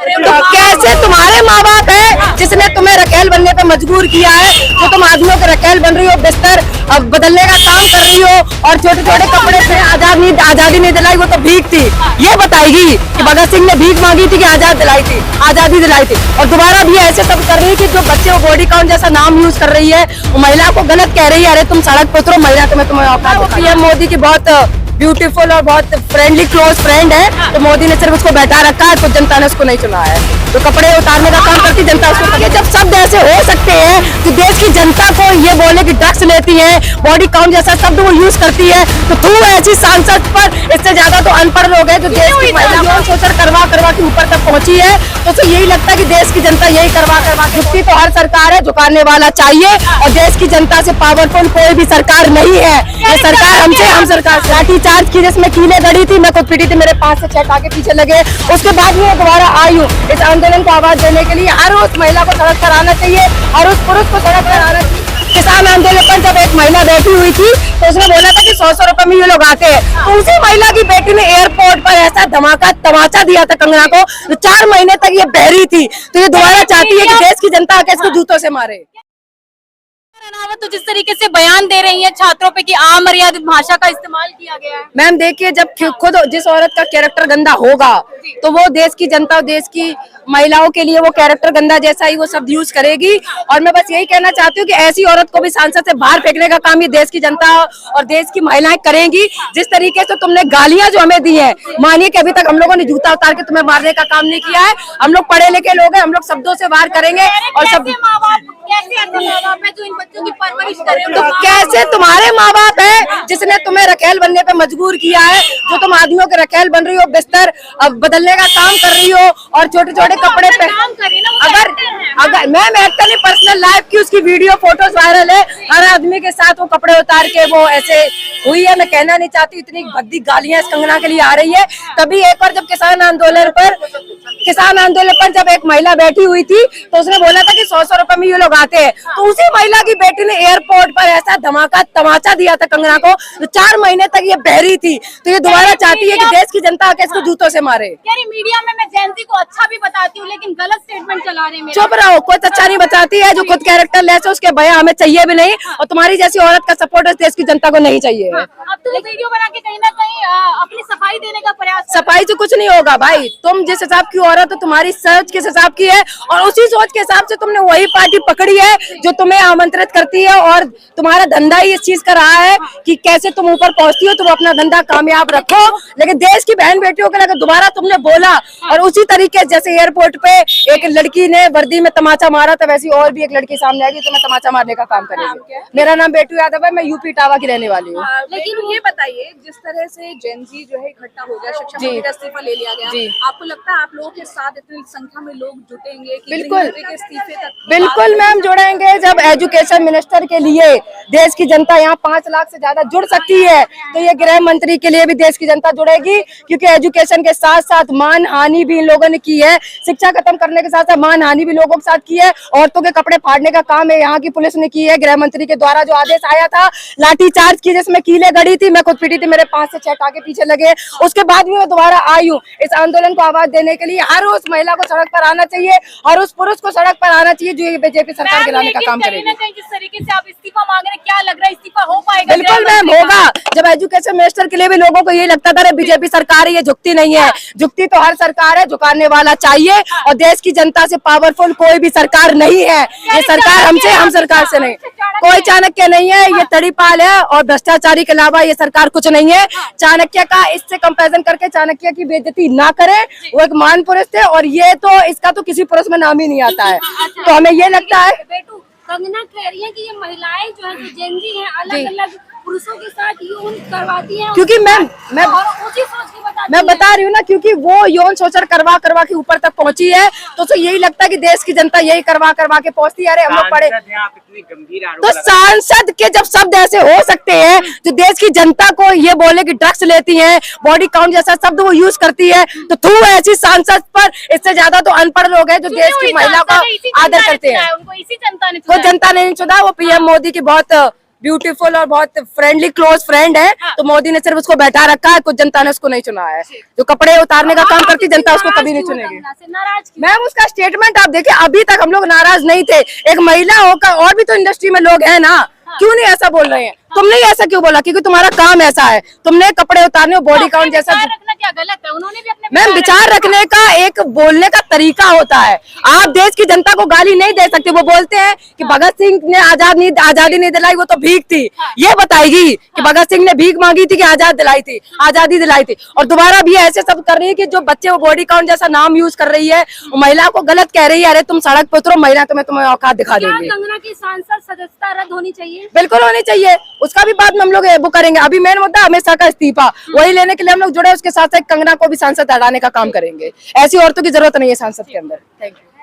तो कैसे तुम्हारे माँ बाप है जिसने तुम्हें रकेल बनने पे मजबूर किया है, जो तुम आदमियों के रकेल बन रही हो, बिस्तर बदलने का काम कर रही हो और छोटे छोटे कपड़े से आजादी नहीं दिलाई, वो तो भीख थी। ये बताएगी कि भगत सिंह ने भीख मांगी थी कि आजादी दिलाई थी और दोबारा भी ऐसे सब कर रही है कि जो बच्चे वो बॉडी काउंट जैसा नाम यूज कर रही है, वो महिला को गलत कह रही है। अरे तुम सड़क पे उतरो, महिला तुम्हें औकात। पीएम मोदी की बहुत ब्यूटीफुल और बहुत फ्रेंडली क्लोज फ्रेंड है, तो मोदी ने सिर्फ उसको बैठा रखा है, तो जनता ने उसको नहीं चुना है। तो कपड़े उतारने का काम करती जनता उसको लगे। जब शब्द ऐसे हो सकते हैं कि देश की जनता को ये बोले कि ड्रग्स लेती है, बॉडी काउंट जैसा शब्द वो यूज करती है, तो तू ऐसी सांसद पर, इससे ज्यादा तो अनपढ़ लोग हैं जो देश की महिला सोचकर करवा के ऊपर तक पहुंची है। तो उसे यही लगता है कि देश की जनता यही करवा के झुकती तो हर सरकार है, झुकाने वाला चाहिए, और देश की जनता से पावरफुल कोई भी सरकार नहीं है। ये सरकार हमसे, हम सरकार से। लाठी चार्ज की जिसमें कीलें गड़ी थी, मैं खुद पिटी थी, मेरे 5 से 6 टाके पीछे लगे। उसके बाद मैं दोबारा आई हूँ इस आंदोलन को आवाज देने के लिए। हर उस महिला को सड़क पर आना चाहिए, हर उस पुरुष को सड़क पर आना चाहिए। किसान आंदोलन पर जब एक महिला बैठी हुई थी तो उसने बोला था कि 100 रुपए में ये लोग आते हैं, तो उसी महिला की बेटी ने एयरपोर्ट पर ऐसा धमाका तमाचा दिया था कंगना को, तो 4 महीने तक ये बहरी थी। तो ये दोबारा चाहती है कि देश की जनता आके इसको जूतों से मारे। तो जिस तरीके से बयान दे रही है छात्रों पे कि अमर्यादित भाषा का इस्तेमाल किया गया है। मैम देखिए, जब खुद जिस औरत का कैरेक्टर गंदा होगा तो वो देश की जनता, देश की महिलाओं के लिए वो कैरेक्टर गंदा जैसा ही वो शब्द यूज करेगी। और मैं बस यही कहना चाहती हूँ कि ऐसी औरत को भी सांसद से बाहर फेंकने का काम ये देश की जनता और देश की महिलाएं करेंगी। जिस तरीके से तुमने गालियां जो हमें दी है, मानिए कि अभी तक हम लोगों ने जूता उतार के तुम्हें मारने का काम नहीं किया है। हम लोग पढ़े लिखे लोग हैं, हम लोग शब्दों से वार करेंगे। और सब कैसे ऐसे माँ बाप है जो इन बच्चों की परवरिश करे? तो कैसे तुम्हारे माँ बाप है जिसने तुम्हें रकेल बनने पे मजबूर किया है, जो तुम आदमियों के रकेल बन रही हो, बिस्तर बदलने का काम कर रही हो और छोटे छोटे कपड़े पे। अगर मैम एक्टर नहीं, पर्सनल लाइफ की उसकी वीडियो फोटोज वायरल है, हर आदमी के साथ वो कपड़े उतार के वो ऐसे हुई है। मैं कहना नहीं चाहती, इतनी भद्दी गालियां इस कंगना के लिए आ रही है। तभी एक बार जब किसान आंदोलन पर जब एक महिला बैठी हुई थी तो उसने बोला था कि 100 रुपए में ये लोग आते हैं, तो उसी महिला की बेटी ने एयरपोर्ट पर ऐसा धमाका तमाचा दिया था कंगना को, तो 4 महीने तक ये बहरी थी। तो ये दोबारा चाहती है कि देश की जनता आके इसको जूतों से मारे। यानी मीडिया में मैं जेन ज़ी को अच्छा भी बताती हूँ लेकिन गलत स्टेटमेंट चला रहे हैं। चुप रहो, कोई अच्छा नहीं बताती है। जो खुद कैरेक्टर लेस है उसके भैया हमें चाहिए भी नहीं, और तुम्हारी जैसी औरत का सपोर्ट देश की जनता को नहीं चाहिए। अब तुम वीडियो बना के कहीं ना कहीं अपनी सफाई देने का प्रयास। सफाई से कुछ नहीं होगा भाई, तुम जिस हिसाब की औरत हो, तुम्हारी सोच किस हिसाब की है, और उसी सोच के हिसाब से तुमने वही पार्टी पकड़ी है जो तुम्हें आमंत्रित करती है। और तुम्हारा धंधा ही इस चीज का रहा है कि कैसे तुम ऊपर पहुंचती हो, तुम अपना धंधा कामयाब रखो। लेकिन देश की बहन बेटियों के लिए दोबारा तुमने बोला, और उसी तरीके जैसे एयरपोर्ट पे एक लड़की ने वर्दी में तमाचा मारा था, वैसी और भी एक लड़की सामने आएगी तुम्हें तमाचा मारने का काम करेगी। मेरा नाम बेटू यादव है, मैं यूपी इटावा की रहने वाली हूँ। लेकिन ये बताइए, जिस तरह से जेन ज़ी जो है इकट्ठा हो गया, शिक्षा मंत्री का इस्तीफा ले लिया गया, आपको लगता है आप लोगों के साथ इतनी संख्या में लोग जुटेंगे कि बिल्कुल के इस्तीफे तक? बिल्कुल मैम जुड़ेंगे। जब एजुकेशन मिनिस्टर के लिए देश की जनता यहाँ 5 लाख से ज्यादा जुड़ सकती है, तो ये गृह मंत्री के लिए भी देश की जनता जुड़ेगी। क्योंकि एजुकेशन के साथ साथ मान हानि भी इन लोगों ने की है, शिक्षा खत्म करने के साथ साथ मान हानि भी लोगों के साथ की है। औरतों के कपड़े फाड़ने का काम है यहाँ की पुलिस ने की है। गृह मंत्री के द्वारा जो आदेश आया था, लाठी चार्ज की जिसमें कीलें गड़ी थी, मैं खुद पिटी थी, मेरे 5 से 6 टाके पीछे लगे। उसके बाद भी मैं दोबारा आई हूँ इस आंदोलन को आवाज देने के लिए। हर उस महिला को सड़क पर आना चाहिए, हर उस पुरुष को सड़क पर आना चाहिए जो ये बीजेपी सरकार गिराने का काम करेगी। जिस तरीके से आप इस्तीफा मांग रहे हैं, क्या लग रहा है इस्तीफा हो पाएगा? बिल्कुल मैम होगा। जब एजुकेशन मिनिस्टर के लिए भी लोगों को ये लगता था बीजेपी सरकार है, ये झुकती नहीं है। झुकती तो हर सरकार है, झुकाने वाला चाहिए, और देश की जनता से पावरफुल कोई भी सरकार नहीं है। ये सरकार हमसे, हम सरकार से नहीं। कोई चाणक्य नहीं है, ये तड़ीपाल है और भ्रष्टाचारी के अलावा ये सरकार कुछ नहीं है। चाणक्य का इससे कंपैरिजन करके चाणक्य की बेइज्जती ना करें, वो एक महान पुरुष थे, और ये तो इसका तो किसी पुरुष में नाम ही नहीं आता है। तो हमें ये लगता है, कंगना कह रही है कि ये महिलाएं जो है जो जेन ज़ी हैं अलग अलग पुरुषों के साथ यौन करवाती हैं, क्योंकि मैं उसी सोच की मैं बता रही हूँ ना, क्योंकि वो यौन शोषण करवा के ऊपर तक पहुंची है, तो उसे यही लगता है कि देश की जनता यही करवा के पहुंचती है। अरे हम लोग पढ़े, तो सांसद के जब शब्द ऐसे हो सकते हैं जो देश की जनता को ये बोले कि ड्रग्स लेती है, बॉडी काउंट जैसा शब्द वो यूज करती है, तो तू ऐसी सांसद पर, इससे ज्यादा तो अनपढ़ लोग हैं जो देश की महिला का आदर करते हैं। उनको इसी जनता ने वो जनता ने नहीं चुना, वो पीएम मोदी की बहुत ब्यूटीफुल और बहुत फ्रेंडली क्लोज फ्रेंड है, तो मोदी ने सिर्फ उसको बैठा रखा है, कुछ जनता ने उसको नहीं चुना है। जो कपड़े उतारने का काम करती जनता उसको कभी नहीं चुनेगी। नाराज मैम उसका स्टेटमेंट आप देखिए, अभी तक हम लोग नाराज नहीं थे। एक महिला होकर और भी तो इंडस्ट्री में लोग हैं ना, क्यों नहीं ऐसा बोल रहे हैं? तुमने ऐसा क्यों बोला? क्योंकि तुम्हारा काम ऐसा है, तुमने कपड़े उतारने बॉडी काउंट जैसा। रखना क्या गलत है? उन्होंने भी अपने मैम विचार रखने का एक बोलने का तरीका होता है। आप देश की जनता को गाली नहीं दे सकते। वो बोलते हैं कि भगत सिंह ने आजादी नहीं दिलाई, वो तो भीख थी। ये बताएगी कि भगत सिंह ने भीख मांगी थी कि आजादी दिलाई थी। और दोबारा भी ऐसे सब कर रही है कि जो बच्चे वो बॉडी काउंट जैसा नाम यूज कर रही है, महिला को गलत कह रही है। अरे तुम सड़क पर उतरो, महिला तुम्हें औकात दिखा देंगे। कंगना की सांसद सदस्यता रद्द होनी चाहिए? बिल्कुल होनी चाहिए, उसका भी बाद में हम लोग वो करेंगे। अभी मेन मुद्दा हमेशा का इस्तीफा, वही लेने के लिए हम लोग जुड़े। उसके साथ साथ कंगना को भी सांसद हटाने का काम करेंगे। ऐसी औरतों की जरूरत नहीं है सांसद के अंदर। Thank you.